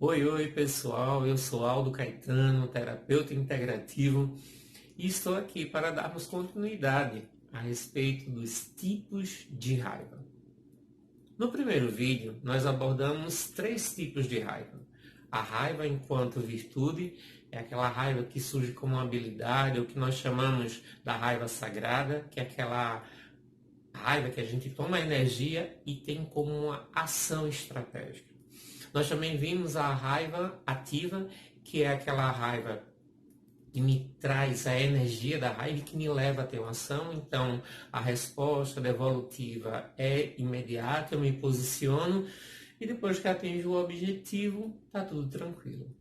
Oi, pessoal, eu sou Aldo Caetano, terapeuta integrativo, e estou aqui para darmos continuidade a respeito dos tipos de raiva. No primeiro vídeo, nós abordamos 3 tipos de raiva. A raiva enquanto virtude é aquela raiva que surge como uma habilidade, ou que nós chamamos da raiva sagrada, que é aquela raiva que a gente toma energia e tem como uma ação estratégica. Nós também vimos a raiva ativa, que é aquela raiva que me traz a energia da raiva e que me leva a ter uma ação. Então, a resposta devolutiva é imediata, eu me posiciono e depois que atinjo o objetivo, está tudo tranquilo.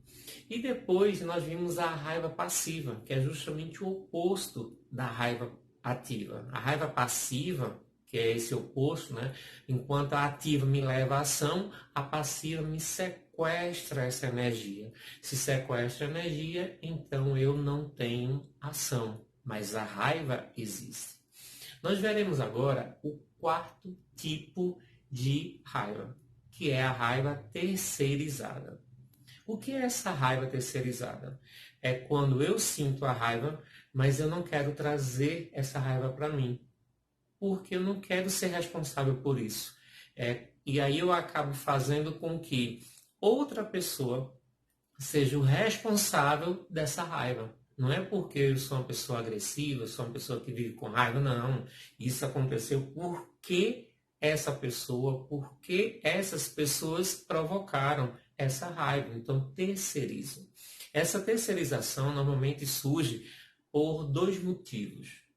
E depois nós vimos a raiva passiva, que é justamente o oposto da raiva ativa. A raiva passiva, que é esse oposto, né? Enquanto a ativa me leva à ação, a passiva me sequestra essa energia. Se sequestra a energia, então eu não tenho ação, mas a raiva existe. Nós veremos agora o quarto tipo de raiva, que é a raiva terceirizada. O que é essa raiva terceirizada? É quando eu sinto a raiva, mas eu não quero trazer essa raiva para mim, porque eu não quero ser responsável por isso. E aí eu acabo fazendo com que outra pessoa seja o responsável dessa raiva. Não é porque eu sou uma pessoa agressiva, sou uma pessoa que vive com raiva, não. Isso aconteceu porque essa pessoa, porque essas pessoas provocaram essa raiva. Então, terceirizo. Essa terceirização normalmente surge por 2 motivos.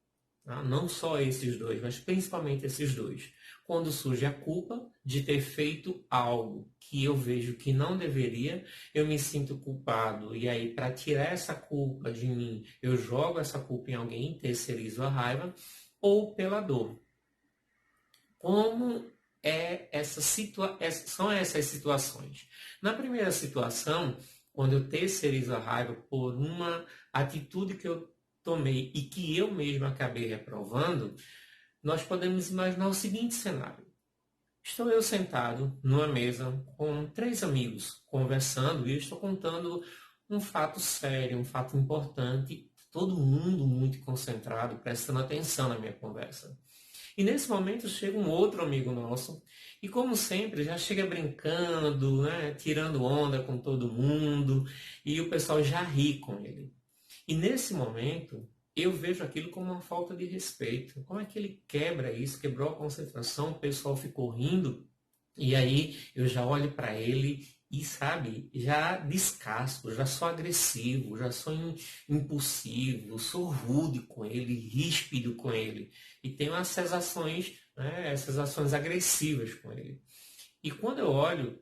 Tá? Não só esses dois, mas principalmente esses dois. Quando surge a culpa de ter feito algo que eu vejo que não deveria, eu me sinto culpado. E aí, para tirar essa culpa de mim, eu jogo essa culpa em alguém, terceirizo a raiva, ou pela dor. Como são essas situações? Na primeira situação, quando eu terceirizo a raiva por uma atitude que eu tomei e que eu mesmo acabei reprovando, nós podemos imaginar o seguinte cenário. Estou eu sentado numa mesa com 3 amigos conversando e eu estou contando um fato sério, um fato importante, todo mundo muito concentrado, prestando atenção na minha conversa. E nesse momento chega um outro amigo nosso e, como sempre, já chega brincando, né, tirando onda com todo mundo e o pessoal já ri com ele. E nesse momento, eu vejo aquilo como uma falta de respeito. Como é que ele quebra isso? Quebrou a concentração, o pessoal ficou rindo. E aí eu já olho para ele e, sabe, já descasco, já sou agressivo, já sou impulsivo, sou rude com ele, ríspido com ele. E tenho essas ações, né, essas ações agressivas com ele. E quando eu olho,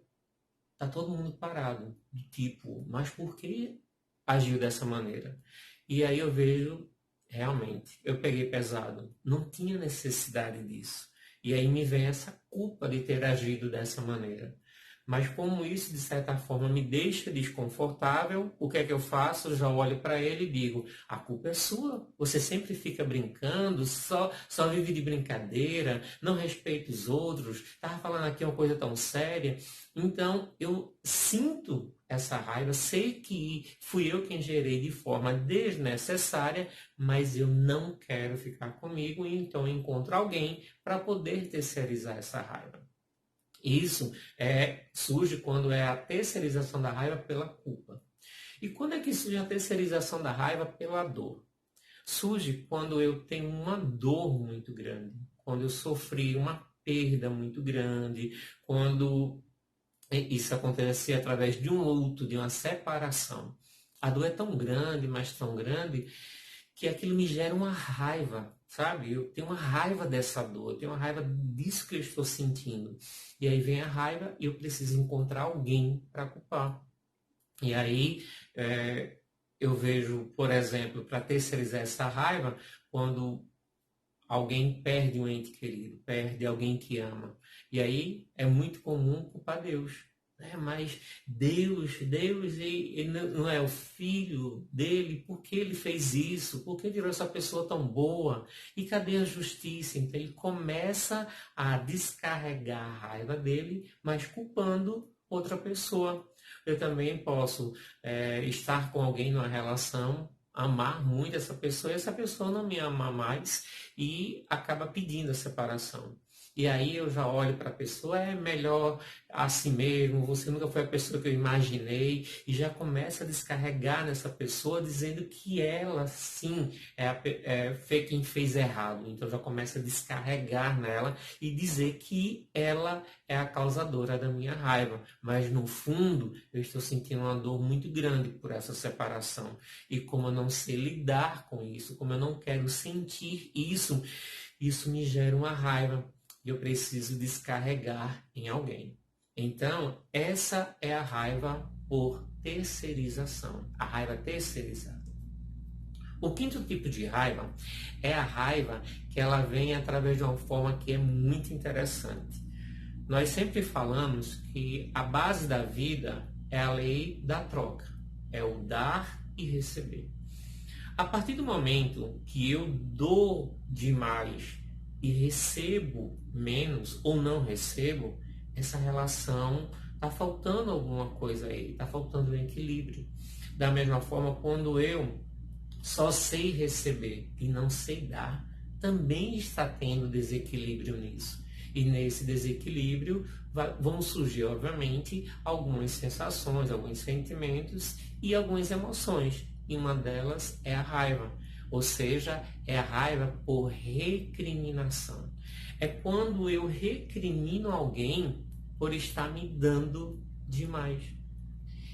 tá todo mundo parado. Tipo, mas por que agiu dessa maneira? E aí eu vejo, realmente, eu peguei pesado. Não tinha necessidade disso. E aí me vem essa culpa de ter agido dessa maneira. Mas como isso, de certa forma, me deixa desconfortável, o que é que eu faço? Eu já olho para ele e digo, a culpa é sua. Você sempre fica brincando, só vive de brincadeira, não respeita os outros, estava falando aqui uma coisa tão séria. Então, eu sinto essa raiva, sei que fui eu quem gerei de forma desnecessária, mas eu não quero ficar comigo, e então encontro alguém para poder terceirizar essa raiva. Isso surge quando é a terceirização da raiva pela culpa. E quando é que surge a terceirização da raiva pela dor? Surge quando eu tenho uma dor muito grande, quando eu sofri uma perda muito grande, quando isso acontece através de um luto, de uma separação. A dor é tão grande, mas tão grande, que aquilo me gera uma raiva, sabe? Eu tenho uma raiva dessa dor, eu tenho uma raiva disso que eu estou sentindo. E aí vem a raiva e eu preciso encontrar alguém para culpar. E aí eu vejo, por exemplo, para terceirizar essa raiva, quando alguém perde um ente querido, perde alguém que ama. E aí é muito comum culpar Deus. Mas Deus ele não é o filho dele, por que ele fez isso? Por que tirou essa pessoa tão boa? E cadê a justiça? Então ele começa a descarregar a raiva dele, mas culpando outra pessoa. Eu também posso estar com alguém numa relação, amar muito essa pessoa e essa pessoa não me ama mais e acaba pedindo a separação. E aí eu já olho para a pessoa, é melhor assim mesmo, você nunca foi a pessoa que eu imaginei, e já começa a descarregar nessa pessoa dizendo que ela sim foi quem fez errado. Então já começa a descarregar nela e dizer que ela é a causadora da minha raiva. Mas no fundo eu estou sentindo uma dor muito grande por essa separação. E como eu não sei lidar com isso, como eu não quero sentir isso, isso me gera uma raiva e eu preciso descarregar em alguém. Então, essa é a raiva por terceirização, a raiva terceirizada. O quinto tipo de raiva é a raiva que ela vem através de uma forma que é muito interessante. Nós sempre falamos que a base da vida é a lei da troca, é o dar e receber. A partir do momento que eu dou demais e recebo menos ou não recebo, essa relação está faltando alguma coisa aí, está faltando um equilíbrio. Da mesma forma, quando eu só sei receber e não sei dar, também está tendo desequilíbrio nisso. E nesse desequilíbrio vão surgir, obviamente, algumas sensações, alguns sentimentos e algumas emoções. E uma delas é a raiva. Ou seja, é a raiva por recriminação. É quando eu recrimino alguém por estar me dando demais.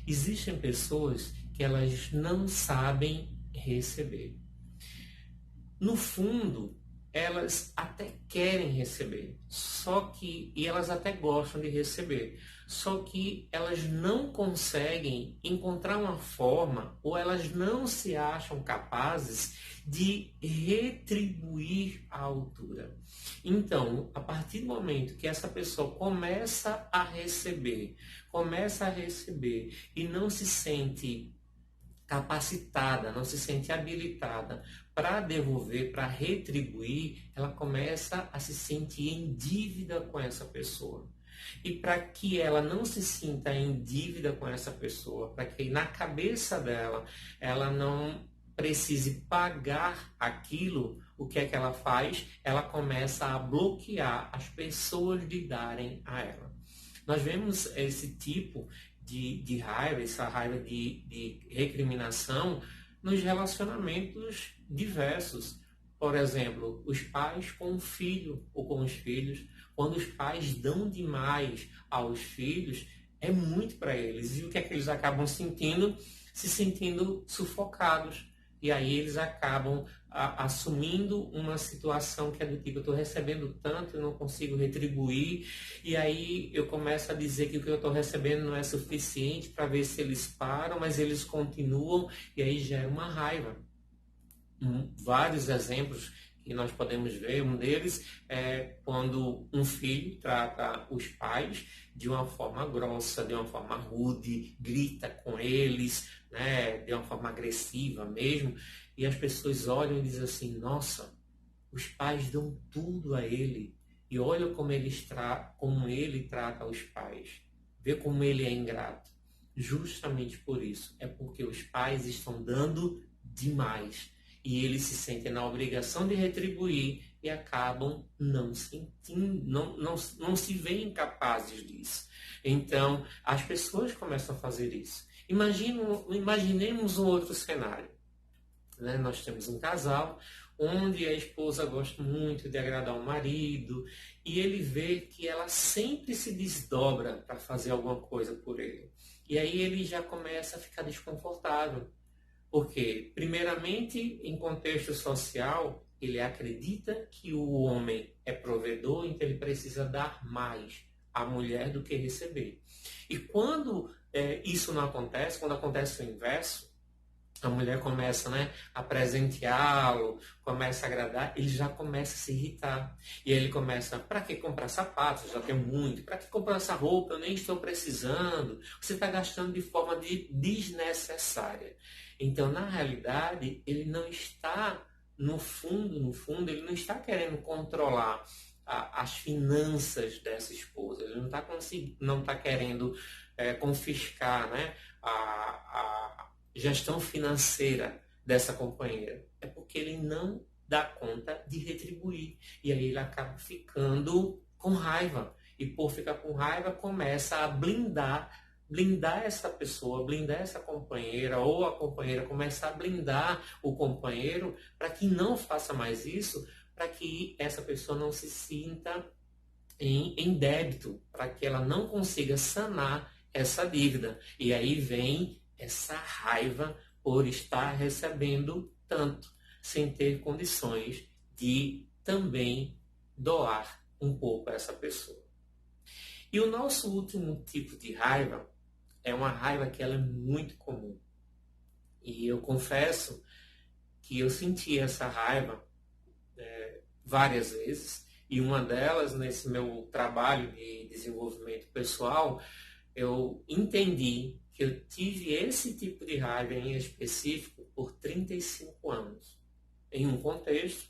Existem pessoas que elas não sabem receber. No fundo, elas até querem receber, e elas até gostam de receber, só que elas não conseguem encontrar uma forma ou elas não se acham capazes de retribuir à altura. Então, a partir do momento que essa pessoa começa a receber e não se sente capacitada, não se sente habilitada para devolver, para retribuir, ela começa a se sentir em dívida com essa pessoa. E para que ela não se sinta em dívida com essa pessoa, para que na cabeça dela ela não precise pagar aquilo, o que é que ela faz? Ela começa a bloquear as pessoas de darem a ela. Nós vemos esse tipo de raiva, essa raiva de recriminação nos relacionamentos diversos. Por exemplo, os pais com o filho ou com os filhos. Quando os pais dão demais aos filhos, é muito para eles. E o que é que eles acabam sentindo? Se sentindo sufocados. E aí eles acabam assumindo uma situação que é do tipo, eu estou recebendo tanto, eu não consigo retribuir, e aí eu começo a dizer que o que eu estou recebendo não é suficiente para ver se eles param, mas eles continuam, e aí gera uma raiva. Vários exemplos que nós podemos ver, um deles é quando um filho trata os pais de uma forma grossa, de uma forma rude, grita com eles, né, de uma forma agressiva mesmo, e as pessoas olham e dizem assim, nossa, os pais dão tudo a ele, e olha como ele trata os pais, vê como ele é ingrato. Justamente por isso, é porque os pais estão dando demais. E eles se sentem na obrigação de retribuir e acabam não sentindo, não se veem capazes disso. Então, as pessoas começam a fazer isso. Imaginemos um outro cenário. Né? Nós temos um casal onde a esposa gosta muito de agradar o marido e ele vê que ela sempre se desdobra para fazer alguma coisa por ele. E aí ele já começa a ficar desconfortável. Porque, primeiramente, em contexto social, ele acredita que o homem é provedor, então ele precisa dar mais à mulher do que receber. E quando isso não acontece, quando acontece o inverso, a mulher começa, né, a presenteá-lo, começa a agradar, ele já começa a se irritar. E aí ele começa, para que comprar sapatos? Já tenho muito. Para que comprar essa roupa? Eu nem estou precisando. Você está gastando de forma desnecessária. Então, na realidade, ele não está, no fundo, ele não está querendo controlar as finanças dessa esposa, ele não está querendo confiscar, né, a gestão financeira dessa companheira. É porque ele não dá conta de retribuir. E aí ele acaba ficando com raiva. E por ficar com raiva, começa a blindar essa pessoa, blindar essa companheira, ou a companheira começa a blindar o companheiro para que não faça mais isso, para que essa pessoa não se sinta em débito, para que ela não consiga sanar essa dívida. E aí vem essa raiva por estar recebendo tanto, sem ter condições de também doar um pouco a essa pessoa. E o nosso último tipo de raiva é uma raiva que ela é muito comum. E eu confesso que eu senti essa raiva várias vezes, e uma delas, nesse meu trabalho de desenvolvimento pessoal, eu entendi que eu tive esse tipo de raiva em específico por 35 anos. Em um contexto,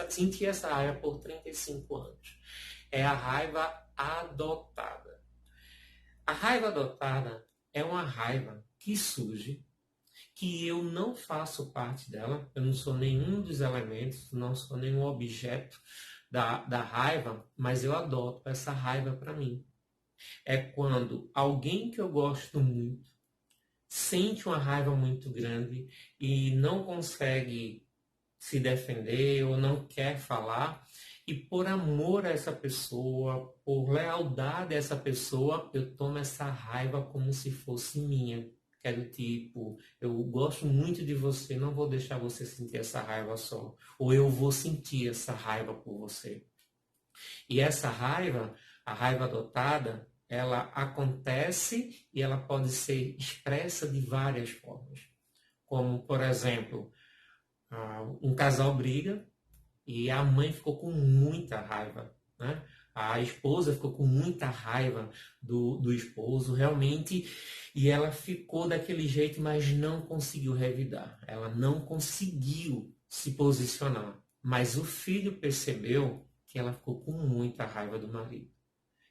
senti essa raiva por 35 anos. É a raiva adotada. A raiva adotada é uma raiva que surge, que eu não faço parte dela, eu não sou nenhum dos elementos, não sou nenhum objeto da raiva, mas eu adoto essa raiva para mim. É quando alguém que eu gosto muito sente uma raiva muito grande e não consegue se defender ou não quer falar, e por amor a essa pessoa, por lealdade a essa pessoa, eu tomo essa raiva como se fosse minha. Que é do tipo, eu gosto muito de você, não vou deixar você sentir essa raiva só. Ou eu vou sentir essa raiva por você. E essa raiva, a raiva adotada, ela acontece e ela pode ser expressa de várias formas. Como, por exemplo, um casal briga e a mãe ficou com muita raiva, né? A esposa ficou com muita raiva do esposo, realmente, e ela ficou daquele jeito, mas não conseguiu revidar. Ela não conseguiu se posicionar. Mas o filho percebeu que ela ficou com muita raiva do marido.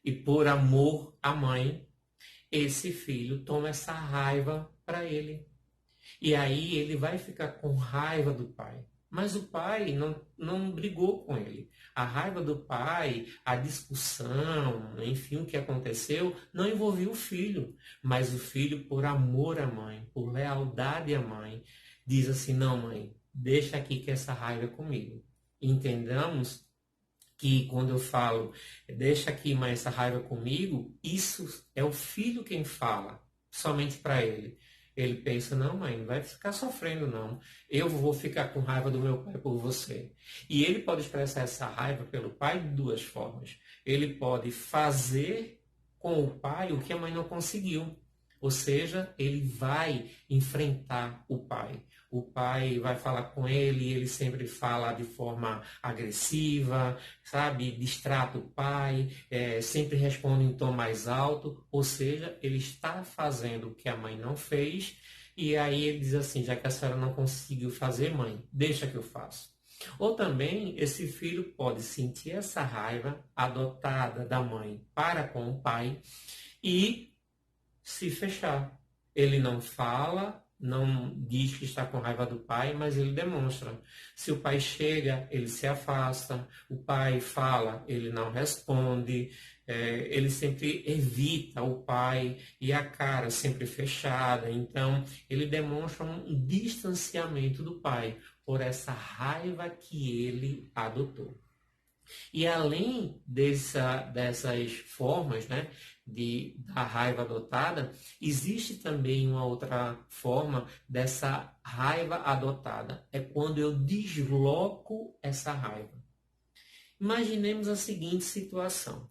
E por amor à mãe, esse filho toma essa raiva para ele. E aí ele vai ficar com raiva do pai. Mas o pai não brigou com ele. A raiva do pai, a discussão, enfim, o que aconteceu, não envolveu o filho. Mas o filho, por amor à mãe, por lealdade à mãe, diz assim, não, mãe, deixa aqui que essa raiva é comigo. Entendamos que quando eu falo, deixa aqui, mãe, essa raiva comigo, isso é o filho quem fala, somente para ele. Ele pensa, não, mãe, não vai ficar sofrendo, não. Eu vou ficar com raiva do meu pai por você. E ele pode expressar essa raiva pelo pai de duas formas. Ele pode fazer com o pai o que a mãe não conseguiu. Ou seja, ele vai enfrentar o pai. O pai vai falar com ele, ele sempre fala de forma agressiva, sabe? Distrata o pai, sempre responde em tom mais alto. Ou seja, ele está fazendo o que a mãe não fez. E aí ele diz assim, já que a senhora não conseguiu fazer, mãe, deixa que eu faço. Ou também esse filho pode sentir essa raiva adotada da mãe para com o pai e se fechar. Ele não fala, não diz que está com raiva do pai, mas ele demonstra. Se o pai chega, ele se afasta. O pai fala, ele não responde. Ele sempre evita o pai e a cara sempre fechada. Então, ele demonstra um distanciamento do pai por essa raiva que ele adotou. E além dessas formas, né, da raiva adotada, existe também uma outra forma dessa raiva adotada. É quando eu desloco essa raiva. Imaginemos a seguinte situação.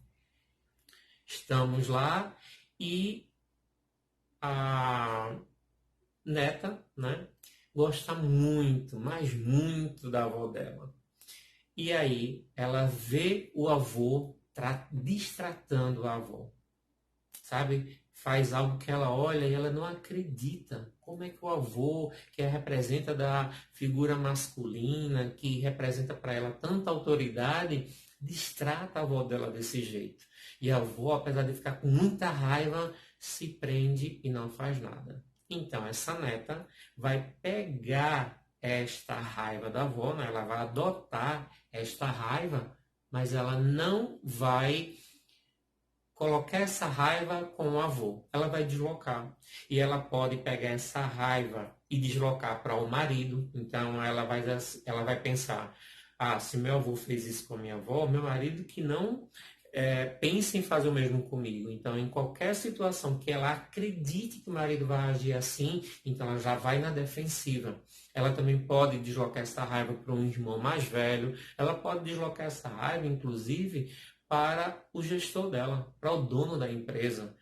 Estamos lá e a neta, né, gosta muito, mas muito da avó dela. E aí ela vê o avô destratando a avó, sabe? Faz algo que ela olha e ela não acredita. Como é que o avô, que representa da figura masculina, que representa para ela tanta autoridade, destrata a avó dela desse jeito. E a avó, apesar de ficar com muita raiva, se prende e não faz nada. Então, essa neta vai pegar esta raiva da avó, né? Ela vai adotar esta raiva, mas ela não vai colocar essa raiva com o avô. Ela vai deslocar. E ela pode pegar essa raiva e deslocar para o marido. Então, ela vai pensar, se meu avô fez isso com a minha avó, meu marido que não pense em fazer o mesmo comigo. Então, em qualquer situação que ela acredite que o marido vai agir assim, então ela já vai na defensiva. Ela também pode deslocar essa raiva para um irmão mais velho. Ela pode deslocar essa raiva, inclusive, para o gestor dela, para o dono da empresa.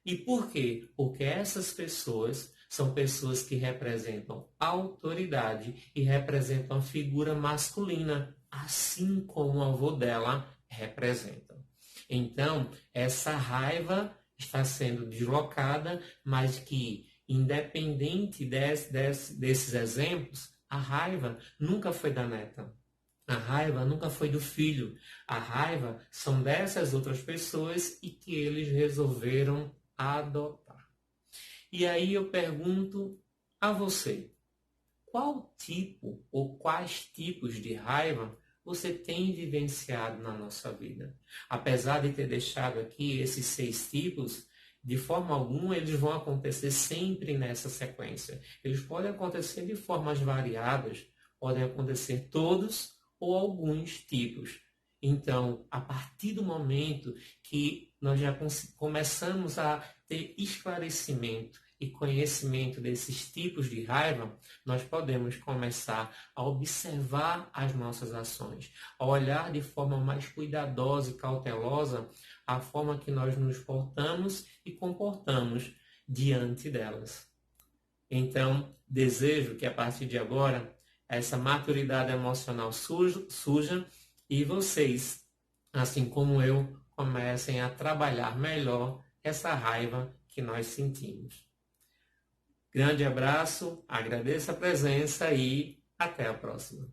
E por quê? Porque essas pessoas são pessoas que representam autoridade e representam a figura masculina, assim como o avô dela representa. Então, essa raiva está sendo deslocada, mas que, independente desses exemplos, a raiva nunca foi da neta. A raiva nunca foi do filho. A raiva são dessas outras pessoas e que eles resolveram adotar. E aí eu pergunto a você, qual tipo ou quais tipos de raiva você tem vivenciado na nossa vida? Apesar de ter deixado aqui esses 6 tipos, de forma alguma eles vão acontecer sempre nessa sequência. Eles podem acontecer de formas variadas, podem acontecer todos ou alguns tipos. Então, a partir do momento que nós já começamos a ter esclarecimento e conhecimento desses tipos de raiva, nós podemos começar a observar as nossas ações, a olhar de forma mais cuidadosa e cautelosa a forma que nós nos portamos e comportamos diante delas. Então, desejo que a partir de agora, essa maturidade emocional surja e vocês, assim como eu, comecem a trabalhar melhor essa raiva que nós sentimos. Grande abraço, agradeço a presença e até a próxima.